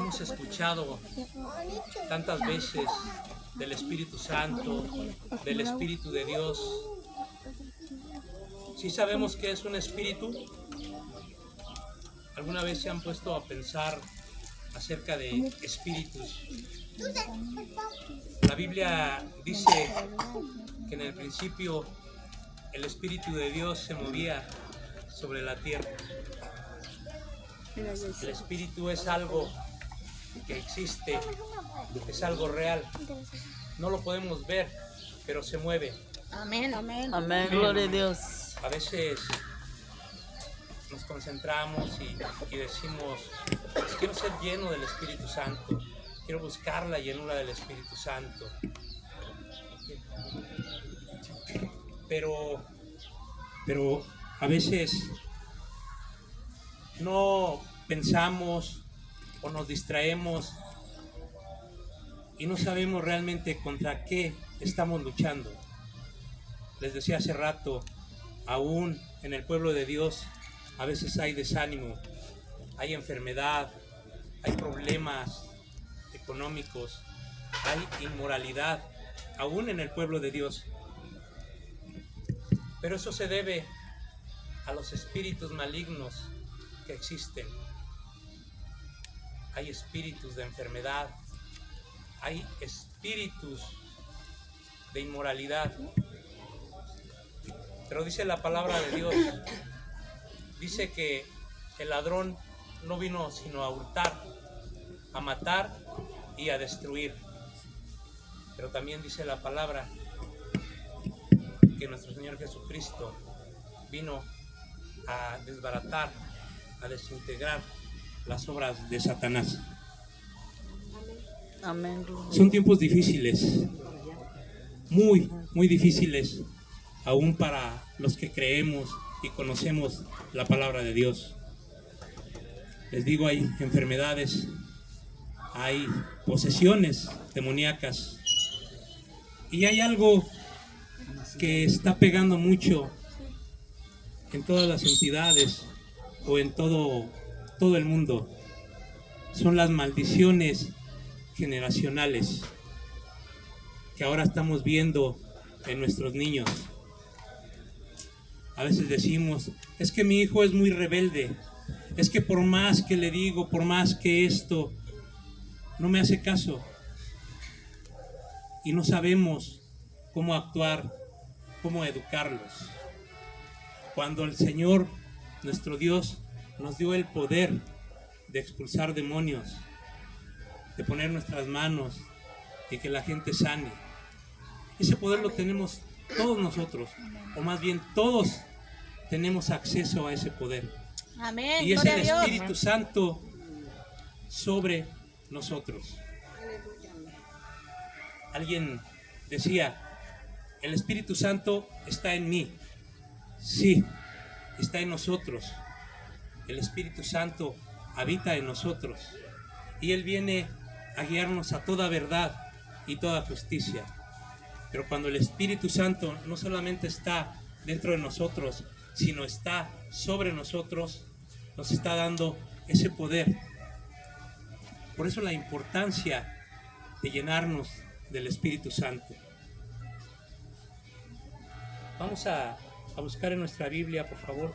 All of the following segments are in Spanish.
Hemos escuchado tantas veces del Espíritu Santo, del Espíritu de Dios. ¿Sí sabemos qué es un espíritu? ¿Alguna vez se han puesto a pensar acerca de espíritus? La Biblia dice que en el principio el Espíritu de Dios se movía sobre la tierra. El Espíritu es algo que existe, es algo real. No lo podemos ver, pero se mueve. Amén, amén. Amén, gloria a Dios. A veces nos concentramos y decimos, pues quiero ser lleno del Espíritu Santo, quiero buscar la llenura del Espíritu Santo. Pero a veces no pensamos o nos distraemos y no sabemos realmente contra qué estamos luchando. Les decía hace rato, aún en el pueblo de Dios a veces hay desánimo, hay enfermedad, hay problemas económicos, hay inmoralidad, aún en el pueblo de Dios. Pero eso se debe a los espíritus malignos que existen. Hay espíritus de enfermedad, hay espíritus de inmoralidad. Pero dice la palabra de Dios, dice que el ladrón no vino sino a hurtar, a matar y a destruir. Pero también dice la palabra que nuestro Señor Jesucristo vino a desbaratar, a desintegrar las obras de Satanás. Amén. Son tiempos difíciles, muy, muy difíciles, aún para los que creemos y conocemos la palabra de Dios. Les digo, hay enfermedades, hay posesiones demoníacas y hay algo que está pegando mucho en todas las entidades o en todo el mundo. Son las maldiciones generacionales que ahora estamos viendo en nuestros niños. A veces decimos, es que mi hijo es muy rebelde, es que por más que le digo, por más que esto, no me hace caso. Y no sabemos cómo actuar, cómo educarlos. Cuando el Señor, nuestro Dios, nos dio el poder de expulsar demonios, de poner nuestras manos y que la gente sane. Ese poder lo tenemos todos nosotros, o más bien todos tenemos acceso a ese poder. Amén. Y es Gloria el a Dios. Espíritu Santo sobre nosotros. Alguien decía, el Espíritu Santo está en mí. Sí, está en nosotros. El Espíritu Santo habita en nosotros y Él viene a guiarnos a toda verdad y toda justicia. Pero cuando el Espíritu Santo no solamente está dentro de nosotros, sino está sobre nosotros, nos está dando ese poder. Por eso la importancia de llenarnos del Espíritu Santo. Vamos a buscar en nuestra Biblia, por favor,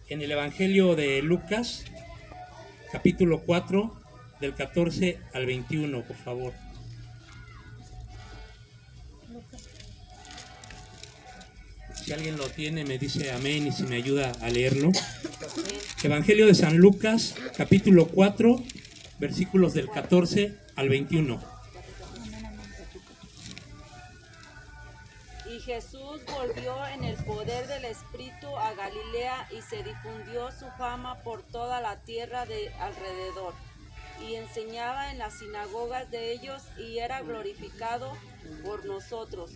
en el Evangelio de Lucas, capítulo 4, del 14 al 21, por favor. Si alguien lo tiene, me dice amén y si me ayuda a leerlo. Evangelio de San Lucas, capítulo 4, versículos del 14 al 21. Y Jesús volvió en el poder del Espíritu a Galilea y se difundió su fama por toda la tierra de alrededor. Y enseñaba en las sinagogas de ellos y era glorificado por nosotros.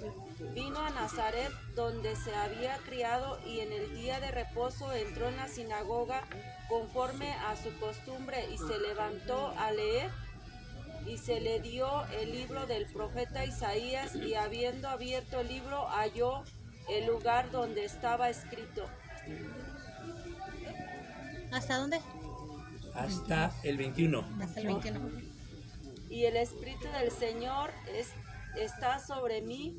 Vino a Nazaret, donde se había criado, y en el día de reposo entró en la sinagoga conforme a su costumbre y se levantó a leer. Y se le dio el libro del profeta Isaías, y habiendo abierto el libro halló el lugar donde estaba escrito: ¿Hasta dónde? hasta el 21. Hasta el 21. Y el Espíritu del Señor está sobre mí,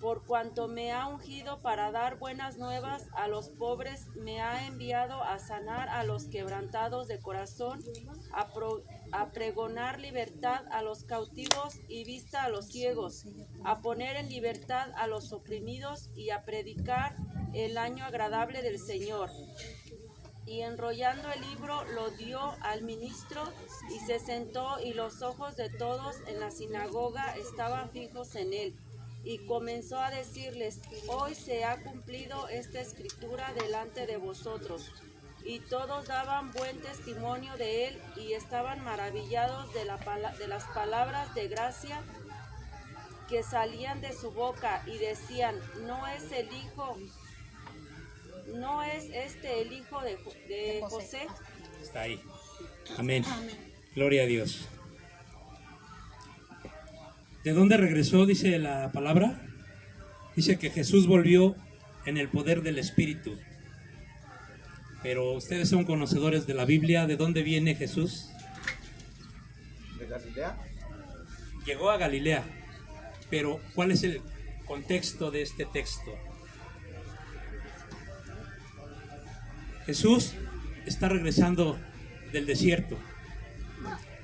por cuanto me ha ungido para dar buenas nuevas a los pobres, me ha enviado a sanar a los quebrantados de corazón, a pregonar libertad a los cautivos y vista a los ciegos, a poner en libertad a los oprimidos y a predicar el año agradable del Señor. Y enrollando el libro lo dio al ministro y se sentó, y los ojos de todos en la sinagoga estaban fijos en él. Y comenzó a decirles: hoy se ha cumplido esta escritura delante de vosotros. Y todos daban buen testimonio de él y estaban maravillados de las palabras de gracia que salían de su boca, y decían: ¿no es este el hijo de José? Está ahí. Amén. Gloria a Dios. ¿De dónde regresó? Dice la palabra. Dice que Jesús volvió en el poder del Espíritu. Pero ustedes son conocedores de la Biblia. ¿De dónde viene Jesús? ¿De Galilea? Llegó a Galilea. Pero ¿cuál es el contexto de este texto? Jesús está regresando del desierto.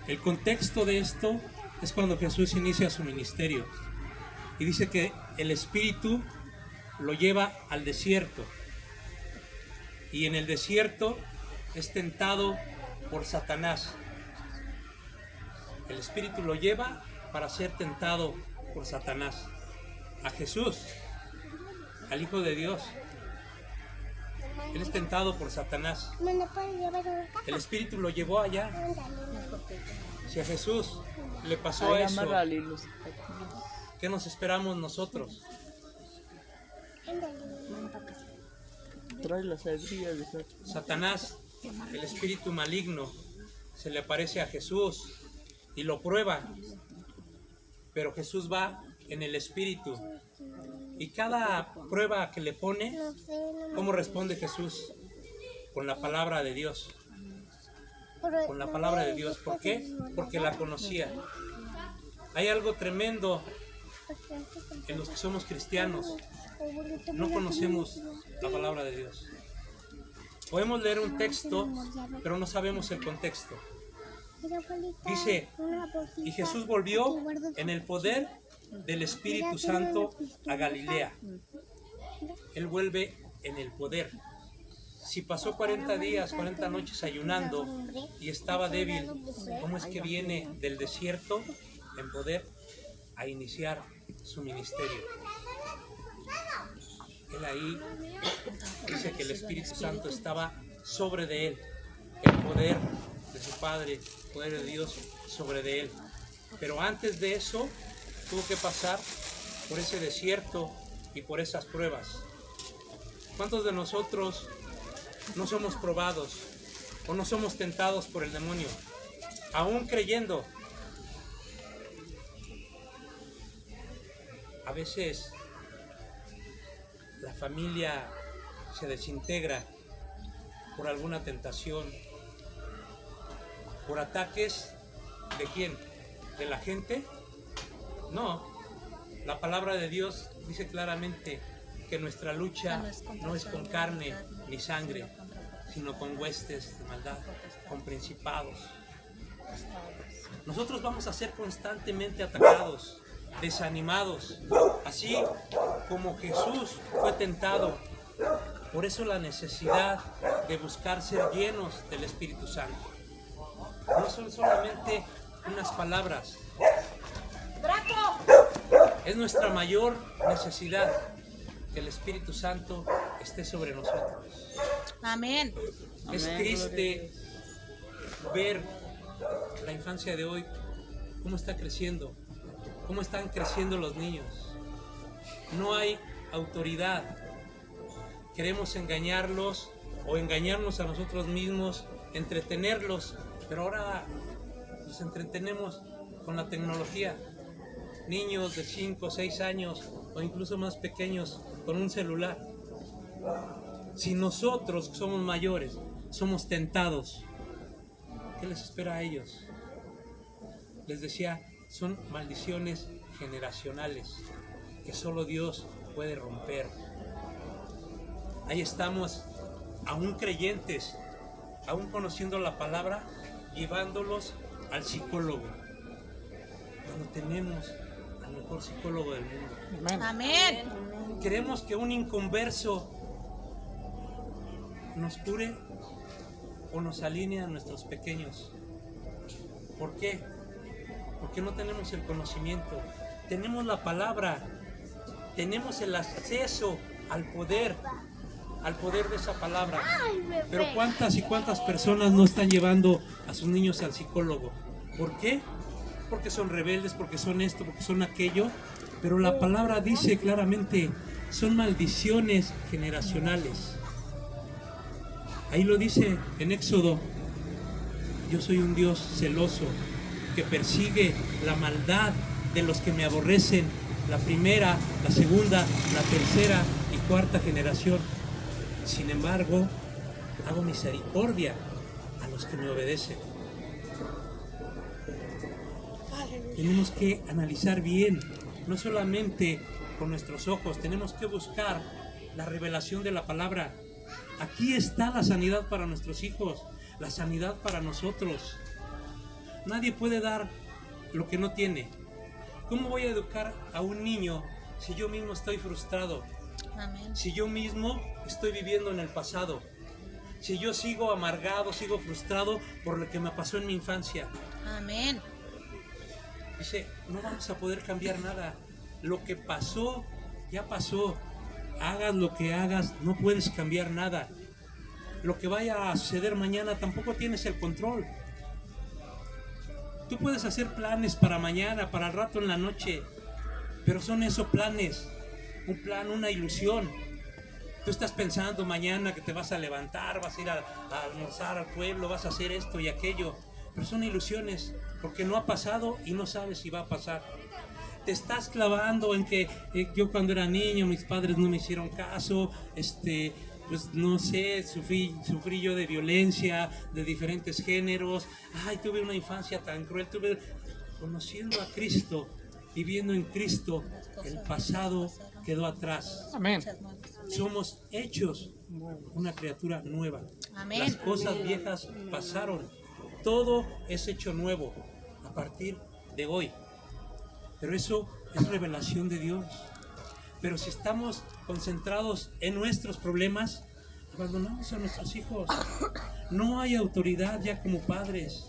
El contexto de esto es cuando Jesús inicia su ministerio. Y dice que el Espíritu lo lleva al desierto. Y en el desierto es tentado por Satanás. El Espíritu lo lleva para ser tentado por Satanás. A Jesús, al Hijo de Dios. Él es tentado por Satanás. El Espíritu lo llevó allá. Si a Jesús le pasó eso, ¿qué nos esperamos nosotros? Satanás, el espíritu maligno, se le aparece a Jesús y lo prueba. Pero Jesús va en el Espíritu. Y cada prueba que le pone, ¿cómo responde Jesús? Con la palabra de Dios. Con la palabra de Dios. ¿Por qué? Porque la conocía. Hay algo tremendo en los que somos cristianos. No conocemos la palabra de Dios. Podemos leer un texto, pero no sabemos el contexto. Dice, y Jesús volvió en el poder del Espíritu Santo a Galilea. Él vuelve en el poder. Si pasó 40 días, 40 noches ayunando y estaba débil, ¿cómo es que viene del desierto en poder a iniciar su ministerio? Él ahí dice que el Espíritu Santo estaba sobre de él, el poder de su Padre, el poder de Dios sobre de él. Pero antes de eso tuvo que pasar por ese desierto y por esas pruebas. ¿Cuántos de nosotros no somos probados o no somos tentados por el demonio, aún creyendo? A veces la familia se desintegra por alguna tentación, por ataques. ¿De quién? ¿De la gente? No. La palabra de Dios dice claramente que nuestra lucha no es con carne ni sangre, sino con huestes de maldad, con principados. Nosotros vamos a ser constantemente atacados, desanimados, así como Jesús fue tentado. Por eso la necesidad de buscar ser llenos del Espíritu Santo. No son solamente unas palabras. Es nuestra mayor necesidad que el Espíritu Santo esté sobre nosotros. Amén. Es triste ver la infancia de hoy, cómo está creciendo, cómo están creciendo los niños. No hay autoridad. Queremos engañarlos o engañarnos a nosotros mismos, entretenerlos, pero ahora los entretenemos con la tecnología. Niños de 5 o 6 años o incluso más pequeños con un celular. Si nosotros somos mayores, somos tentados ¿Qué les espera a ellos? Les decía, son maldiciones generacionales que solo Dios puede romper. Ahí estamos, aún creyentes, aún conociendo la palabra, llevándolos al psicólogo, cuando tenemos al mejor psicólogo del mundo. Amén. Queremos que un inconverso nos cure o nos alinee a nuestros pequeños. ¿Por qué? Porque no tenemos el conocimiento. Tenemos la palabra, tenemos el acceso al poder de esa palabra. Pero ¿cuántas y cuántas personas no están llevando a sus niños al psicólogo? ¿Por qué? Porque son rebeldes, porque son esto, porque son aquello. Pero la palabra dice claramente, son maldiciones generacionales. Ahí lo dice en Éxodo: yo soy un Dios celoso que persigue la maldad de los que me aborrecen, la primera, la segunda, la tercera y cuarta generación. Sin embargo, hago misericordia a los que me obedecen. Tenemos que analizar bien, no solamente con nuestros ojos, tenemos que buscar la revelación de la palabra. Aquí está la sanidad para nuestros hijos, la sanidad para nosotros. Nadie puede dar lo que no tiene. ¿Cómo voy a educar a un niño si yo mismo estoy frustrado? Amén. Si yo mismo estoy viviendo en el pasado. Si yo sigo amargado, sigo frustrado por lo que me pasó en mi infancia. Amén. Dice, no vamos a poder cambiar nada. Lo que pasó, ya pasó. Hagas lo que hagas, no puedes cambiar nada. Lo que vaya a suceder mañana tampoco tienes el control. Tú puedes hacer planes para mañana, para el rato en la noche, pero son esos planes, un plan, una ilusión. Tú estás pensando mañana que te vas a levantar, vas a ir a almorzar al pueblo, vas a hacer esto y aquello, pero son ilusiones, porque no ha pasado y no sabes si va a pasar. Te estás clavando en que yo cuando era niño mis padres no me hicieron caso, pues no sé, sufrí yo de violencia, de diferentes géneros. Ay, tuve una infancia tan cruel. Conociendo a Cristo, viviendo en Cristo, el pasado quedó atrás. Amén. Somos hechos una criatura nueva. Amén. Las cosas viejas pasaron. Todo es hecho nuevo a partir de hoy. Pero eso es revelación de Dios. Pero si estamos concentrados en nuestros problemas, abandonamos a nuestros hijos. No hay autoridad ya como padres.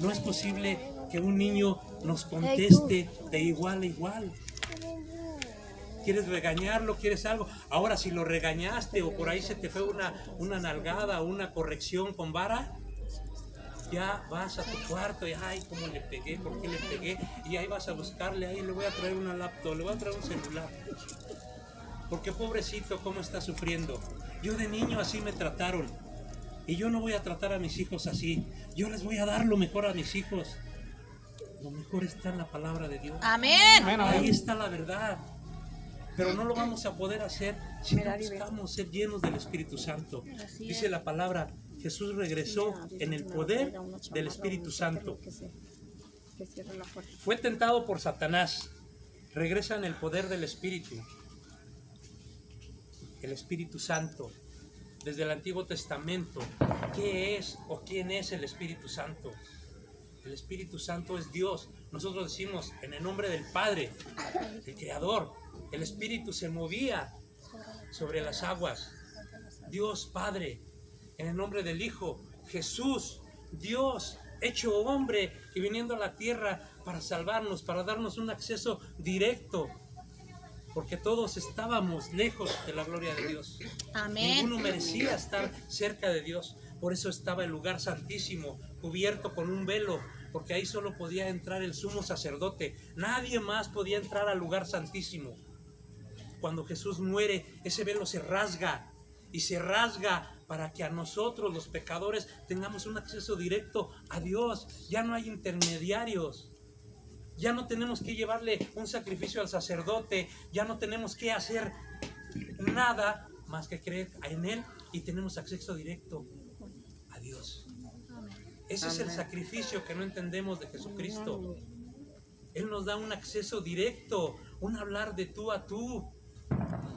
No es posible que un niño nos conteste de igual a igual. ¿Quieres regañarlo? ¿Quieres algo? Ahora, si lo regañaste o por ahí se te fue una nalgada o una corrección con vara, ya vas a tu cuarto y ay, ¿cómo le pegué? ¿Por qué le pegué? Y ahí vas a buscarle, ahí le voy a traer una laptop, le voy a traer un celular. Porque pobrecito, ¿cómo está sufriendo? Yo de niño así me trataron. Y yo no voy a tratar a mis hijos así. Yo les voy a dar lo mejor a mis hijos. Lo mejor está en la palabra de Dios. Amén. Ahí está la verdad. Pero no lo vamos a poder hacer si no buscamos ser llenos del Espíritu Santo. Dice la palabra, Jesús regresó en el poder del Espíritu Santo. Fue tentado por Satanás. Regresa en el poder del Espíritu. El Espíritu Santo. Desde el Antiguo Testamento, ¿qué es o quién es el Espíritu Santo? El Espíritu Santo es Dios. Nosotros decimos en el nombre del Padre, el Creador. El Espíritu se movía sobre las aguas. Dios Padre. En el nombre del Hijo, Jesús, Dios, hecho hombre y viniendo a la tierra para salvarnos, para darnos un acceso directo, porque todos estábamos lejos de la gloria de Dios. Amén. Ninguno merecía estar cerca de Dios. Por eso estaba el lugar santísimo, cubierto con un velo, porque ahí solo podía entrar el sumo sacerdote. Nadie más podía entrar al lugar santísimo. Cuando Jesús muere, ese velo se rasga, y se rasga para que a nosotros los pecadores tengamos un acceso directo a Dios. Ya no hay intermediarios. Ya no tenemos que llevarle un sacrificio al sacerdote. Ya no tenemos que hacer nada más que creer en Él y tenemos acceso directo a Dios. Ese es el sacrificio que no entendemos de Jesucristo. Él nos da un acceso directo, un hablar de tú a tú.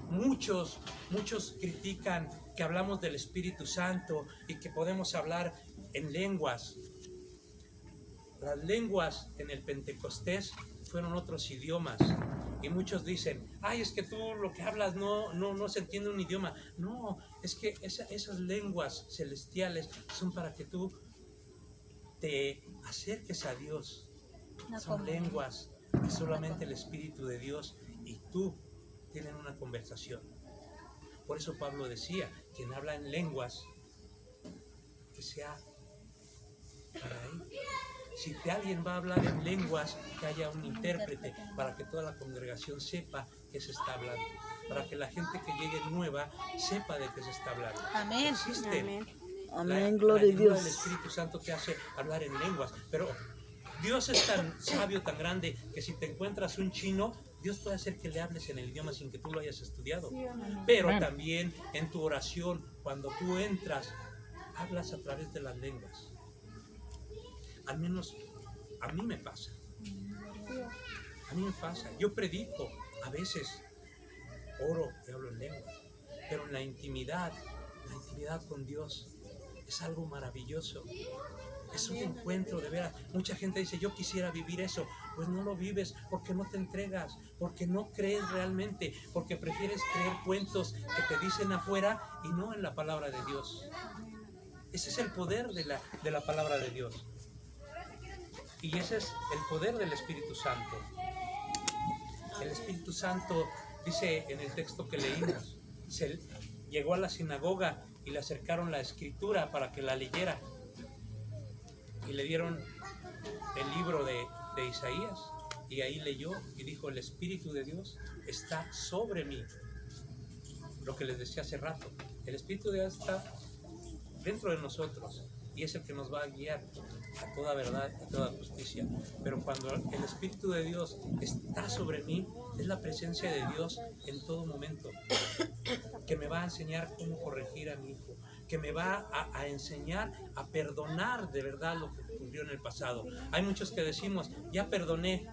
Muchos critican que hablamos del Espíritu Santo y que podemos hablar en lenguas. Las lenguas en el Pentecostés fueron otros idiomas. Y muchos dicen, ay, es que tú lo que hablas no se entiende un idioma. No, es que esas lenguas celestiales son para que tú te acerques a Dios. Son lenguas que solamente el Espíritu de Dios y tú tienen una conversación. Por eso Pablo decía, quien habla en lenguas, que sea para él. Si alguien va a hablar en lenguas, que haya un intérprete para que toda la congregación sepa qué se está hablando, para que la gente que llegue nueva sepa de qué se está hablando. Amén. Amén. Amén, gloria a Dios. Dios. El Espíritu Santo te hace hablar en lenguas, pero Dios es tan sabio, tan grande, que si te encuentras un chino, Dios puede hacer que le hables en el idioma sin que tú lo hayas estudiado. Pero también en tu oración, cuando tú entras, hablas a través de las lenguas. Al menos a mí me pasa. A mí me pasa. Yo predico, a veces oro y hablo en lenguas, pero en la intimidad con Dios es algo maravilloso. Es un encuentro de veras. Mucha gente dice, yo quisiera vivir eso. Pues no lo vives porque no te entregas, porque no crees realmente, porque prefieres creer cuentos que te dicen afuera y no en la palabra de Dios. Ese es el poder de la palabra de Dios. Y ese es el poder del Espíritu Santo. El Espíritu Santo, dice en el texto que leímos, llegó a la sinagoga y le acercaron la escritura para que la leyera. Y le dieron el libro de Isaías y ahí leyó y dijo, el Espíritu de Dios está sobre mí. Lo que les decía hace rato, el Espíritu de Dios está dentro de nosotros y es el que nos va a guiar a toda verdad y a toda justicia. Pero cuando el Espíritu de Dios está sobre mí, es la presencia de Dios en todo momento, que me va a enseñar cómo corregir a mi hijo, que me va a enseñar a perdonar de verdad lo que ocurrió en el pasado. Hay muchos que decimos, ya perdoné,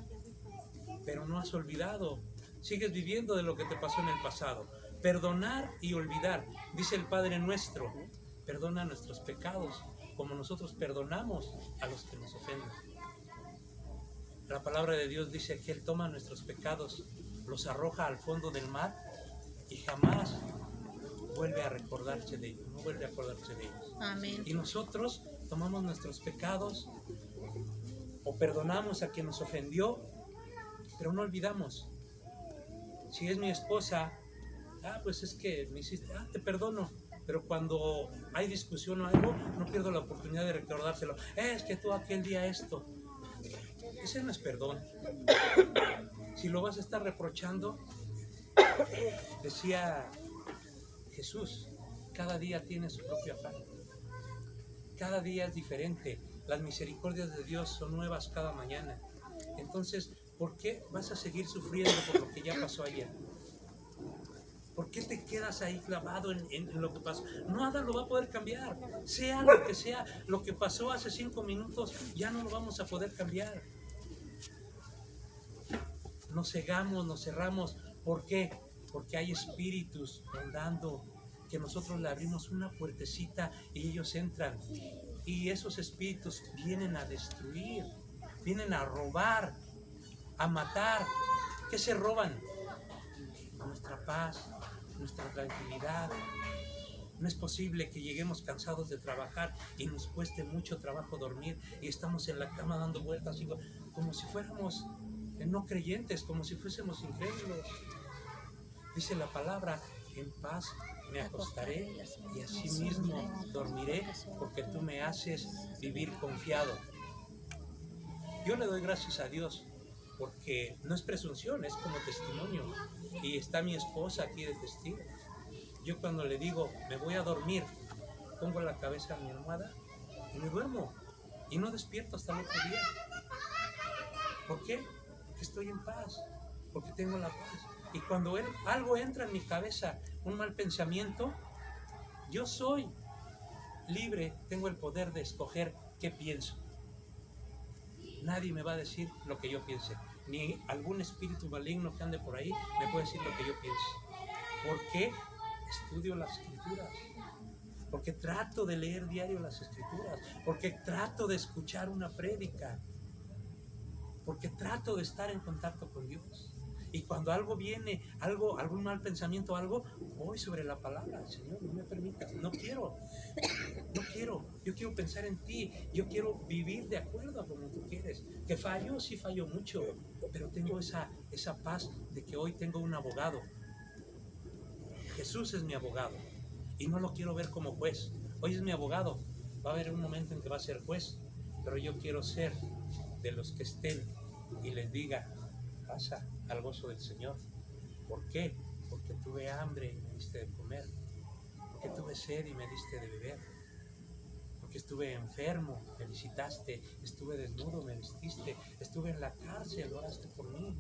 pero no has olvidado, sigues viviendo de lo que te pasó en el pasado. Perdonar y olvidar, dice el Padre nuestro, perdona nuestros pecados, como nosotros perdonamos a los que nos ofenden. La palabra de Dios dice que Él toma nuestros pecados, los arroja al fondo del mar y jamás vuelve a recordarse de ellos, no vuelve a acordarse de ellos. Amén. Y nosotros tomamos nuestros pecados o perdonamos a quien nos ofendió, pero no olvidamos. Si es mi esposa, pues es que me hiciste, te perdono. Pero cuando hay discusión o algo, no pierdo la oportunidad de recordárselo. Es que tú aquel día esto. Ese no es perdón. Si lo vas a estar reprochando, decía Jesús, cada día tiene su propio afán. Cada día es diferente. Las misericordias de Dios son nuevas cada mañana. Entonces, ¿por qué vas a seguir sufriendo por lo que ya pasó ayer? ¿Por qué te quedas ahí clavado en lo que pasó? Nada lo va a poder cambiar. Sea lo que sea, lo que pasó hace 5 minutos, ya no lo vamos a poder cambiar. Nos cegamos, nos cerramos. ¿Por qué? Porque hay espíritus rondando, que nosotros le abrimos una puertecita y ellos entran. Y esos espíritus vienen a destruir, vienen a robar, a matar. ¿Qué se roban? Nuestra paz, nuestra tranquilidad. No es posible que lleguemos cansados de trabajar y nos cueste mucho trabajo dormir y estamos en la cama dando vueltas como si fuéramos no creyentes, como si fuésemos incrédulos. Dice la palabra, en paz me acostaré y así mismo dormiré, porque tú me haces vivir confiado. Yo le doy gracias a Dios, porque no es presunción, es como testimonio. Y está mi esposa aquí de testigo. Yo cuando le digo, me voy a dormir, pongo la cabeza en mi almohada y me duermo. Y no despierto hasta el otro día. ¿Por qué? Porque estoy en paz, porque tengo la paz. Y cuando algo entra en mi cabeza, un mal pensamiento, yo soy libre, tengo el poder de escoger qué pienso. Nadie me va a decir lo que yo piense. Ni algún espíritu maligno que ande por ahí me puede decir lo que yo piense. ¿Por qué? Estudio las escrituras. Porque trato de leer diario las escrituras. Porque trato de escuchar una prédica. Porque trato de estar en contacto con Dios. Y cuando algo viene, algún mal pensamiento, voy sobre la palabra. Señor, no me permitas, no quiero. Yo quiero pensar en ti, yo quiero vivir de acuerdo a como tú quieres. Que fallo, sí fallo mucho, pero tengo esa paz de que hoy tengo un abogado. Jesús es mi abogado y no lo quiero ver como juez. Hoy es mi abogado, va a haber un momento en que va a ser juez, pero yo quiero ser de los que estén y les diga, pasa al gozo del Señor. ¿Por qué? Porque tuve hambre y me diste de comer. Porque tuve sed y me diste de beber. Porque estuve enfermo, me visitaste. Estuve desnudo, me vestiste. Estuve en la cárcel, oraste por mí.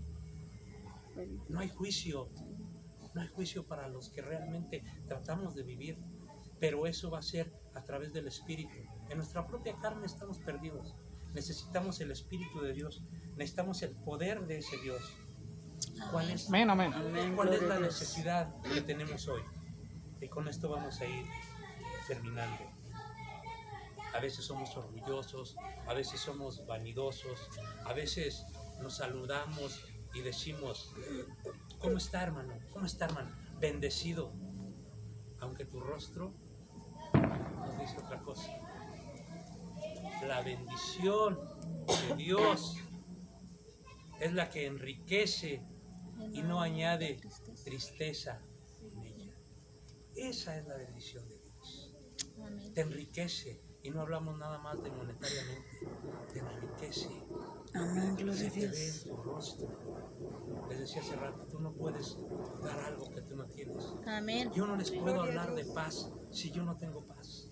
No hay juicio. No hay juicio para los que realmente tratamos de vivir. Pero eso va a ser a través del Espíritu. En nuestra propia carne estamos perdidos. Necesitamos el Espíritu de Dios. Necesitamos el poder de ese Dios. ¿Cuál es, ¿Cuál es la necesidad que tenemos hoy? Y con esto vamos a ir terminando. A veces somos orgullosos, a veces somos vanidosos, a veces nos saludamos y decimos, ¿cómo está, hermano? ¿Cómo está, hermano? Bendecido. Aunque tu rostro nos dice otra cosa. La bendición de Dios es la que enriquece y no añade tristeza en ella. Esa es la bendición de Dios. Te enriquece, y no hablamos nada más de monetariamente, te enriquece. Amén, gloria Se a te ve Dios. en tu rostro. Les decía hace rato, tú no puedes dar algo que tú no tienes. Amén. Yo no les puedo hablar de paz si yo no tengo paz.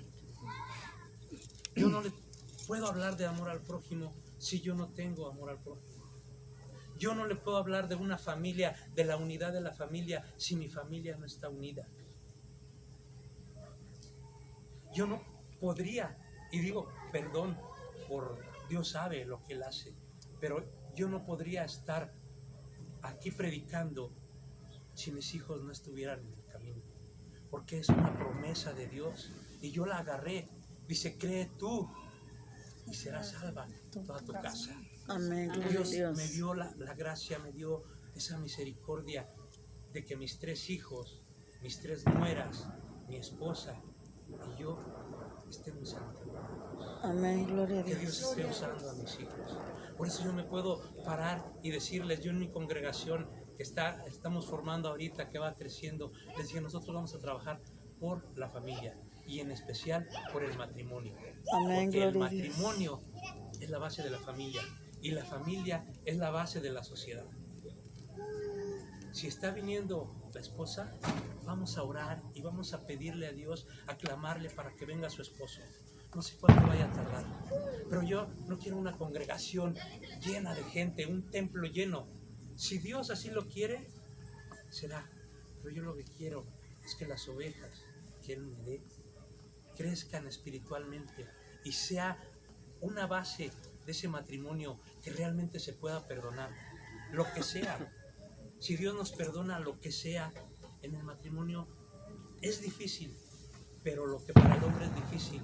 Yo no les puedo hablar de amor al prójimo si yo no tengo amor al prójimo. Yo no le puedo hablar de una familia, de la unidad de la familia, si mi familia no está unida. Yo no podría, y digo, perdón, por Dios sabe lo que Él hace, pero yo no podría estar aquí predicando si mis hijos no estuvieran en el camino, porque es una promesa de Dios, y yo la agarré. Dice, cree tú, y serás salva toda tu casa. Amén, gloria a Dios Dios. me dio la gracia, me dio esa misericordia de que mis 3 hijos, mis 3 nueras, mi esposa y yo estemos en el camino de Dios. Amén, gloria a Que Dios Dios. esté usando a mis hijos. Por eso yo me puedo parar y decirles, yo en mi congregación que estamos formando ahorita, que va creciendo, les dije, nosotros vamos a trabajar por la familia y en especial por el matrimonio. Amén, Porque el gloria a Dios. matrimonio es la base de la familia y la familia es la base de la sociedad. Si está viniendo la esposa, vamos a orar y vamos a pedirle a Dios, a clamarle para que venga su esposo. No sé cuánto vaya a tardar, pero yo no quiero una congregación llena de gente, un templo lleno. Si Dios así lo quiere, será. Pero yo lo que quiero es que las ovejas que Él me dé crezcan espiritualmente y sea una base de ese matrimonio que realmente se pueda perdonar, lo que sea. Si Dios nos perdona lo que sea en el matrimonio, es difícil, pero lo que para el hombre es difícil,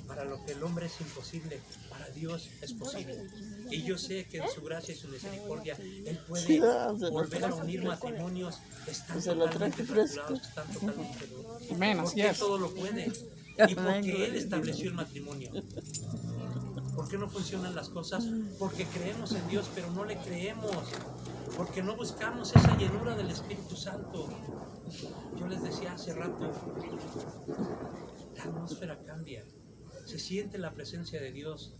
para lo que el hombre es imposible, para Dios es posible. Y yo sé que en su gracia y su misericordia Él puede volver a unir matrimonios que están totalmente fracturados, que están totalmente rotos. Amén, así Porque es. todo lo puede. Y porque Él estableció el matrimonio. ¿Por qué no funcionan las cosas? Porque creemos en Dios, pero no le creemos. Porque no buscamos esa llenura del Espíritu Santo. Yo les decía hace rato, la atmósfera cambia. Se siente la presencia de Dios.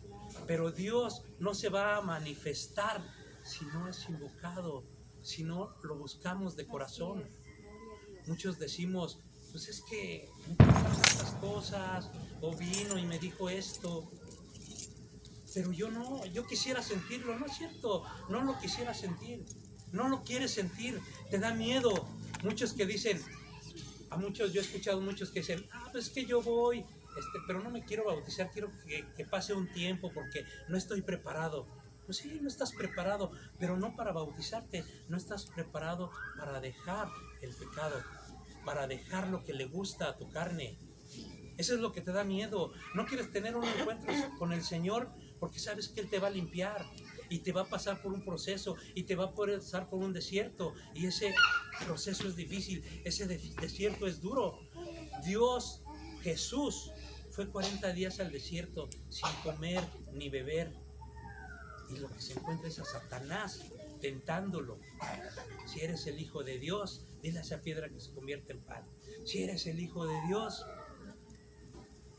Pero Dios no se va a manifestar si no es invocado, si no lo buscamos de corazón. Muchos decimos, pues es que me pasan estas cosas, o vino y me dijo esto. Pero yo no, yo quisiera sentirlo, no es cierto, no lo quisiera sentir, no lo quieres sentir, te da miedo. Muchos que dicen, a muchos, yo he escuchado muchos que dicen, pues es que yo voy pero no me quiero bautizar, quiero que pase un tiempo porque no estoy preparado. Pues sí, no estás preparado, pero no para bautizarte, no estás preparado para dejar el pecado, para dejar lo que le gusta a tu carne. Eso es lo que te da miedo. No quieres tener un encuentro con el Señor porque sabes que Él te va a limpiar y te va a pasar por un proceso y te va a pasar por un desierto, y ese proceso es difícil, ese desierto es duro. Dios, Jesús, fue 40 días al desierto sin comer ni beber, y lo que se encuentra es a Satanás tentándolo. Si eres el Hijo de Dios, dile a esa piedra que se convierte en pan. Si eres el Hijo de Dios,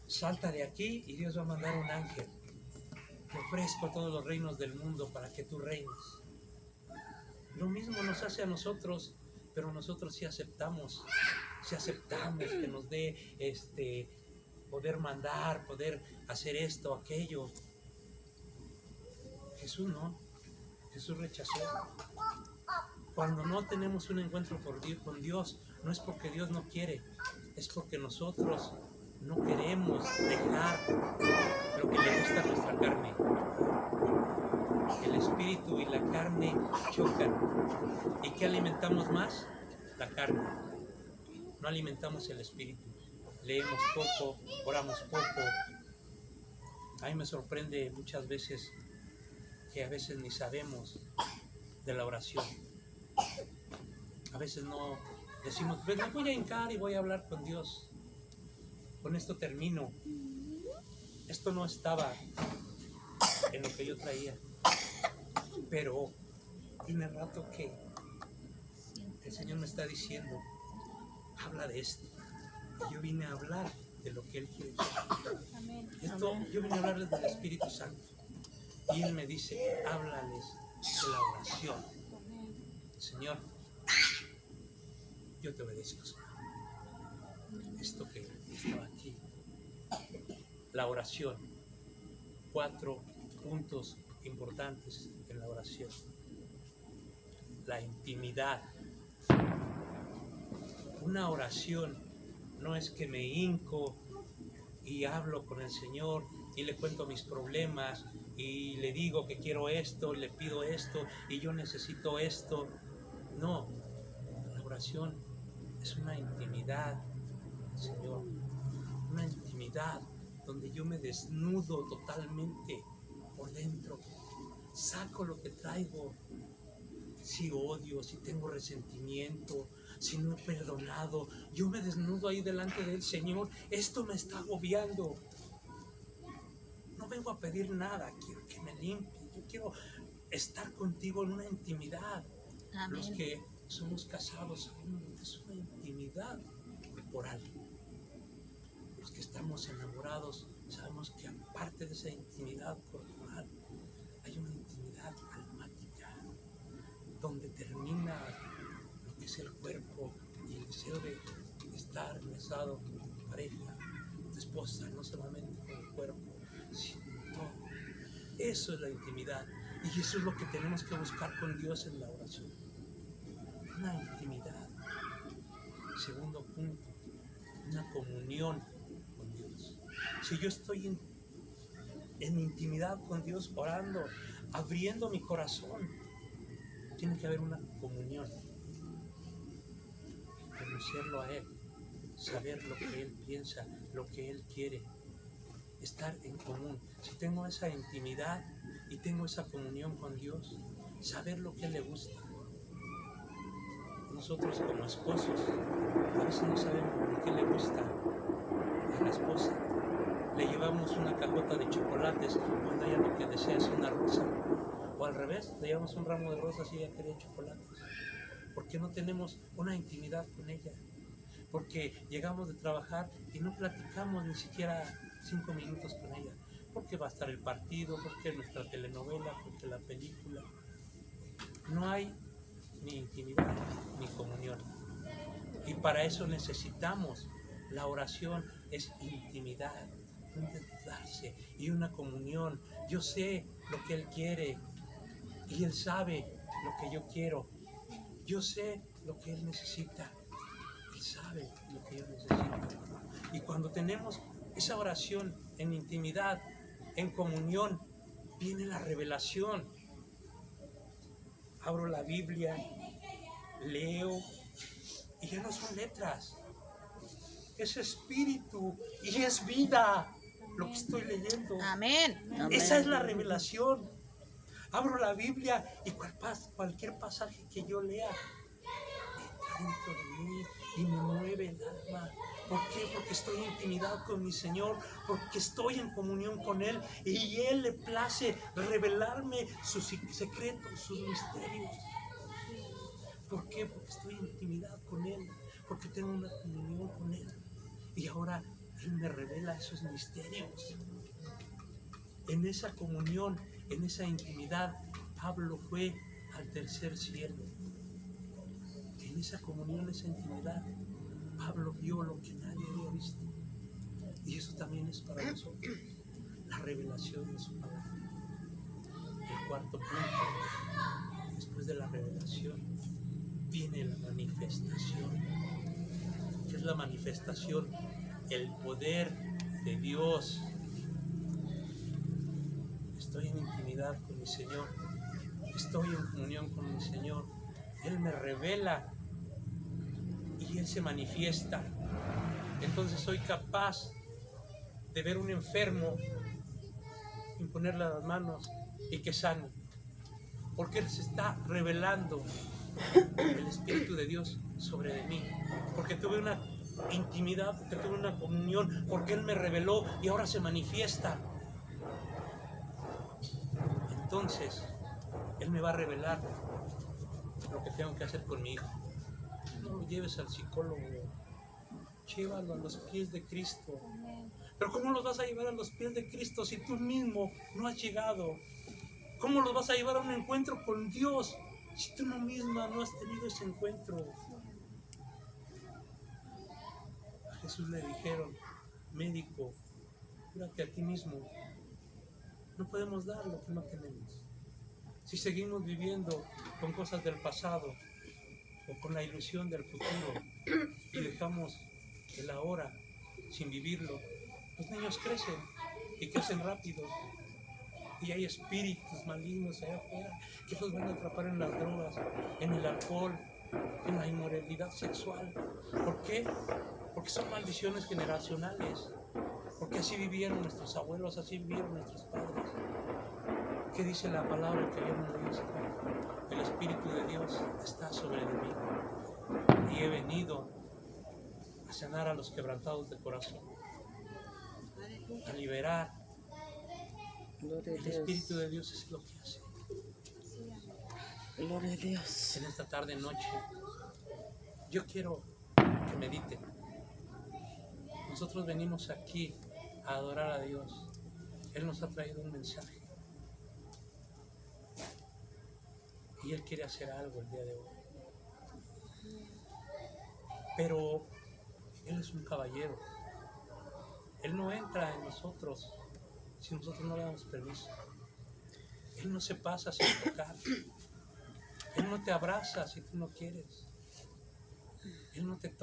salta de aquí y Dios va a mandar un ángel. Te ofrezco todos los reinos del mundo para que tú reines. Lo mismo nos hace a nosotros, pero nosotros sí aceptamos que nos dé poder mandar, poder hacer esto, aquello. Jesús no, Jesús rechazó. Cuando no tenemos un encuentro con Dios, no es porque Dios no quiere, es porque nosotros no queremos dejar lo que le gusta a nuestra carne. El espíritu y la carne chocan. ¿Y qué alimentamos más? La carne. No alimentamos el espíritu. Leemos poco, oramos poco. A mí me sorprende muchas veces que a veces ni sabemos de la oración. A veces no decimos, pues me voy a hincar y voy a hablar con Dios. Con esto termino. Esto no estaba en lo que yo traía, pero tiene rato que el Señor me está diciendo, habla de esto. Y yo vine a hablar de lo que Él quiere. Yo vine a hablarles del Espíritu Santo. Y Él me dice, háblales de la oración. Señor, yo te obedezco, Señor. Esto que estaba aquí, la oración, 4 puntos importantes en la oración. La intimidad. Una oración no es que me hinco y hablo con el Señor y le cuento mis problemas y le digo que quiero esto, le pido esto y yo necesito esto. No, la oración es una intimidad, Señor, una intimidad donde yo me desnudo totalmente por dentro, saco lo que traigo, si odio, si tengo resentimiento, si no he perdonado, yo me desnudo ahí delante del Señor. Esto me está agobiando. No vengo a pedir nada, quiero que me limpie, yo quiero estar contigo en una intimidad. Amén. Los que somos casados sabemos que es una intimidad corporal. Los que estamos enamorados sabemos que aparte de esa intimidad corporal hay una intimidad almática donde termina lo que es el cuerpo y el deseo de estar enlazado con tu pareja, tu esposa, no solamente con el cuerpo, sino todo. Eso es la intimidad, y eso es lo que tenemos que buscar con Dios en la oración, una intimidad. Segundo punto, una comunión con Dios. Si yo estoy en intimidad con Dios, orando, abriendo mi corazón, tiene que haber una comunión, conocerlo a Él, saber lo que Él piensa, lo que Él quiere, estar en común. Si tengo esa intimidad y tengo esa comunión con Dios, saber lo que Él le gusta. Nosotros como esposos a veces no sabemos lo que le gusta a la esposa. Le llevamos una cajota de chocolates cuando ella lo que desea es una rosa, o al revés, le llevamos un ramo de rosas y ella quería chocolates, porque no tenemos una intimidad con ella, porque llegamos de trabajar y no platicamos ni siquiera 5 minutos con ella, porque va a estar el partido, porque nuestra telenovela, porque la película. No hay ni intimidad ni comunión, y para eso necesitamos la oración. Es intimidad, donde darse y una comunión. Yo sé lo que Él quiere y Él sabe lo que yo quiero. Yo sé lo que Él necesita, Él sabe lo que yo necesito. Y cuando tenemos esa oración en intimidad, en comunión, viene la revelación. Abro la Biblia, leo, y ya no son letras, es espíritu y es vida lo que estoy leyendo. Amén. Esa es la revelación. Abro la Biblia y cualquier pasaje que yo lea entra dentro de mí y me mueve el alma. ¿Por qué? Porque estoy en intimidad con mi Señor, porque estoy en comunión con Él y Él le place revelarme sus secretos, sus misterios. ¿Por qué? Porque estoy en intimidad con Él, porque tengo una comunión con Él y ahora Él me revela esos misterios. En esa comunión, en esa intimidad, Pablo fue al tercer cielo. En esa comunión, en esa intimidad, Pablo vio lo que nadie había visto. Y eso también es para nosotros, la revelación de su palabra. El cuarto punto, después de la revelación, viene la manifestación. ¿Qué es la manifestación? El poder de Dios. Estoy en intimidad con mi Señor, estoy en comunión con mi Señor. Él me revela y Él se manifiesta. Entonces soy capaz de ver un enfermo, imponerle las manos y que sane, porque Él se está revelando el Espíritu de Dios sobre de mí, porque tuve una intimidad, porque tuve una comunión, porque Él me reveló y ahora se manifiesta. Entonces Él me va a revelar lo que tengo que hacer con mi hijo. No lo lleves al psicólogo, llévalo a los pies de Cristo. Pero ¿cómo los vas a llevar a los pies de Cristo si tú mismo no has llegado? ¿Cómo los vas a llevar a un encuentro con Dios si tú misma no has tenido ese encuentro? A Jesús le dijeron, médico, cúrate a ti mismo. No podemos dar lo que no tenemos. Si seguimos viviendo con cosas del pasado o con la ilusión del futuro y dejamos el ahora sin vivirlo, los niños crecen y crecen rápido. Y hay espíritus malignos allá afuera que los van a atrapar en las drogas, en el alcohol, en la inmoralidad sexual. ¿Por qué? Porque son maldiciones generacionales. Porque así vivieron nuestros abuelos, así vivieron nuestros padres. ¿Qué dice la palabra que ayer nos dice? El Espíritu de Dios está sobre de mí y he venido a sanar a los quebrantados de corazón, a liberar. Gloria a El Dios. Espíritu de Dios es lo que hace. Gloria a Dios. En esta tarde noche yo quiero que mediten. Nosotros venimos aquí a adorar a Dios. Él nos ha traído un mensaje y Él quiere hacer algo el día de hoy, pero Él es un caballero. Él no entra en nosotros si nosotros no le damos permiso. Él no se pasa sin tocar. Él no te abraza si tú no quieres. Él no te toca